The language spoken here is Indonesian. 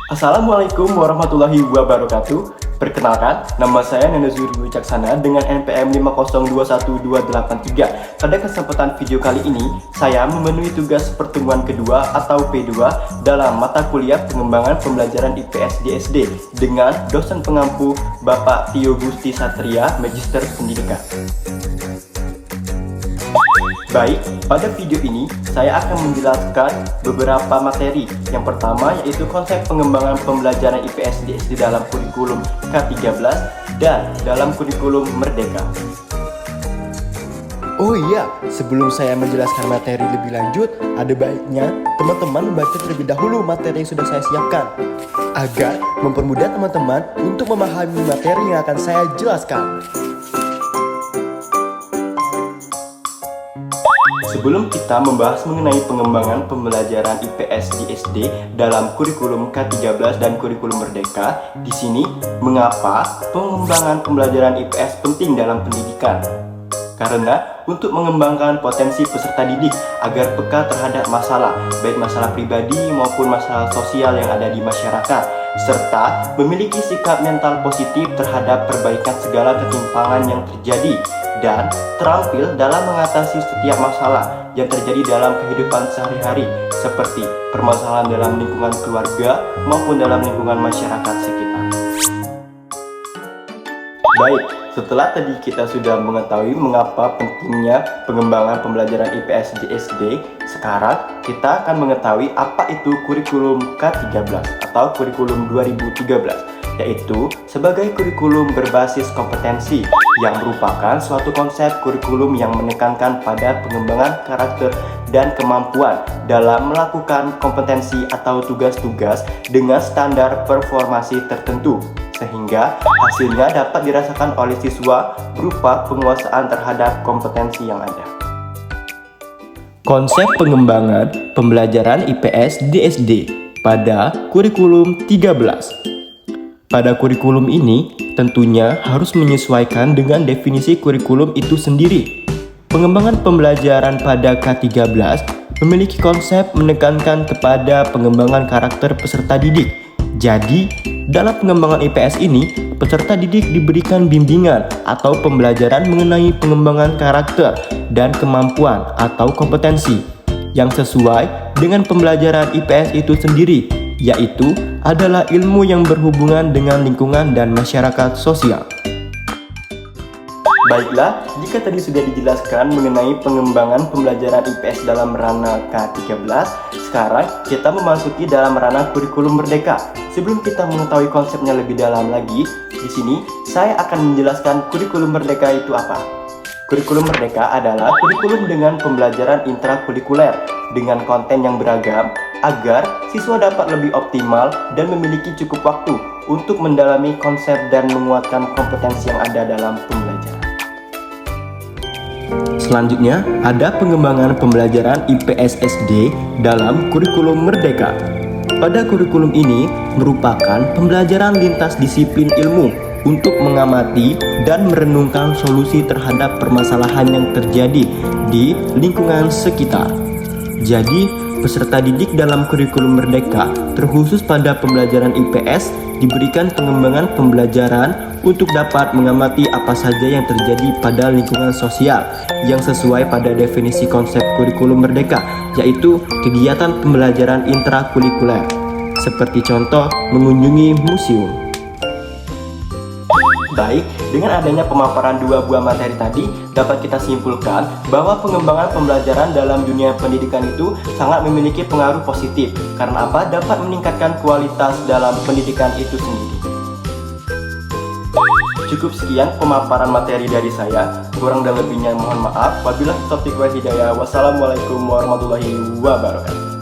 Assalamualaikum warahmatullahi wabarakatuh. Perkenalkan, nama saya Neno Zuri Wicaksana dengan NPM 5021283. Pada kesempatan video kali ini, saya memenuhi tugas pertemuan kedua atau P2 dalam mata kuliah pengembangan pembelajaran IPS di SD dengan dosen pengampu Bapak Tio Gusti Satria, Magister Pendidikan. Baik, pada video ini saya akan menjelaskan beberapa materi. Yang pertama yaitu konsep pengembangan pembelajaran IPS di SD dalam kurikulum K13 dan dalam kurikulum Merdeka. Oh iya, sebelum saya menjelaskan materi lebih lanjut, ada baiknya teman-teman membaca terlebih dahulu materi yang sudah saya siapkan agar mempermudah teman-teman untuk memahami materi yang akan saya jelaskan. Sebelum kita membahas mengenai pengembangan pembelajaran IPS di SD dalam kurikulum K13 dan kurikulum Merdeka, di sini mengapa pengembangan pembelajaran IPS penting dalam pendidikan? Karena untuk mengembangkan potensi peserta didik agar peka terhadap masalah, baik masalah pribadi maupun masalah sosial yang ada di masyarakat, serta memiliki sikap mental positif terhadap perbaikan segala ketimpangan yang terjadi, dan terampil dalam mengatasi setiap masalah yang terjadi dalam kehidupan sehari-hari seperti permasalahan dalam lingkungan keluarga maupun dalam lingkungan masyarakat sekitar. Baik, setelah tadi kita sudah mengetahui mengapa pentingnya pengembangan pembelajaran IPS di SD, sekarang kita akan mengetahui apa itu kurikulum K13 atau kurikulum 2013, yaitu sebagai kurikulum berbasis kompetensi yang merupakan suatu konsep kurikulum yang menekankan pada pengembangan karakter dan kemampuan dalam melakukan kompetensi atau tugas-tugas dengan standar performasi tertentu, sehingga hasilnya dapat dirasakan oleh siswa berupa penguasaan terhadap kompetensi yang ada. Konsep pengembangan pembelajaran IPS di SD pada kurikulum 13. Pada kurikulum ini, tentunya harus menyesuaikan dengan definisi kurikulum itu sendiri. Pengembangan pembelajaran pada K13 memiliki konsep menekankan kepada pengembangan karakter peserta didik. Jadi, dalam pengembangan IPS ini, peserta didik diberikan bimbingan atau pembelajaran mengenai pengembangan karakter dan kemampuan atau kompetensi yang sesuai dengan pembelajaran IPS itu sendiri, yaitu adalah ilmu yang berhubungan dengan lingkungan dan masyarakat sosial. Baiklah, jika tadi sudah dijelaskan mengenai pengembangan pembelajaran IPS dalam ranah K13, sekarang kita memasuki dalam ranah kurikulum Merdeka. Sebelum kita mengetahui konsepnya lebih dalam lagi, di sini saya akan menjelaskan kurikulum Merdeka itu apa. Kurikulum Merdeka adalah kurikulum dengan pembelajaran intrakurikuler dengan konten yang beragam agar siswa dapat lebih optimal dan memiliki cukup waktu untuk mendalami konsep dan menguatkan kompetensi yang ada dalam pembelajaran. Selanjutnya, ada pengembangan pembelajaran IPS SD dalam kurikulum Merdeka. Pada kurikulum ini merupakan pembelajaran lintas disiplin ilmu untuk mengamati dan merenungkan solusi terhadap permasalahan yang terjadi di lingkungan sekitar. Jadi, peserta didik dalam kurikulum Merdeka terkhusus pada pembelajaran IPS diberikan pengembangan pembelajaran untuk dapat mengamati apa saja yang terjadi pada lingkungan sosial yang sesuai pada definisi konsep kurikulum Merdeka, yaitu kegiatan pembelajaran intrakurikuler, seperti contoh mengunjungi museum. Baik, dengan adanya pemaparan dua buah materi tadi, dapat kita simpulkan bahwa pengembangan pembelajaran dalam dunia pendidikan itu sangat memiliki pengaruh positif. Karena apa? Dapat meningkatkan kualitas dalam pendidikan itu sendiri. Cukup sekian pemaparan materi dari saya. Kurang dan lebihnya mohon maaf. Wabillahi taufiq wal hidayah. Wassalamualaikum warahmatullahi wabarakatuh.